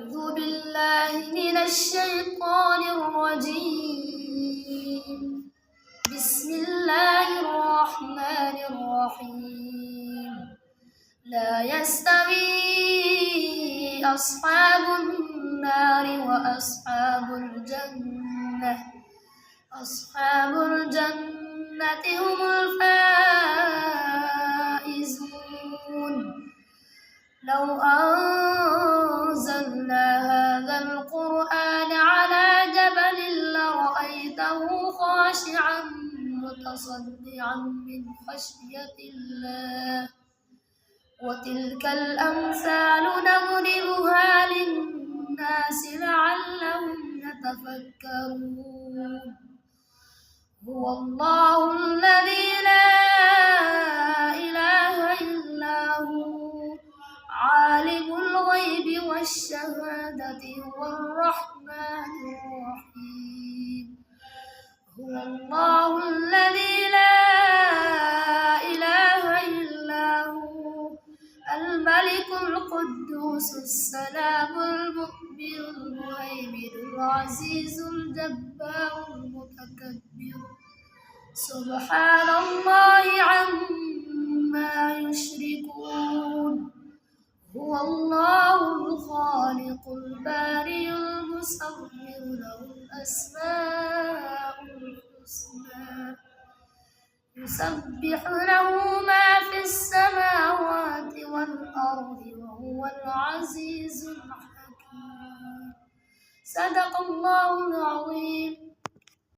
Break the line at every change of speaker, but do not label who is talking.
أعوذ بالله من الشيطان الرجيم. بسم الله الرحمن الرحيم. لا يستوي أصحاب النار وأصحاب الجنة. أصحاب الجنة هم الفائزون. لو أنزلنا هذا القرآن على جبل لرأيته خاشعا متصدعا من خشية الله. وتلك الأمثال نضربها للناس لعلهم يتفكرون. هو الله الذي لا إله إلا هو عالم الغيب والشهادة هو الرحمن الرحيم. هو الله الذي لا إله إلا هو الملك القدوس السلام المؤمن المهيمن العزيز الجبار المتكبر. سبحان الله عما يشركون. هو الله الخالق البارئ المصور له الأسماء الحسنى. يسبح له ما في السماوات والأرض وهو العزيز الحكيم. صدق الله العظيم.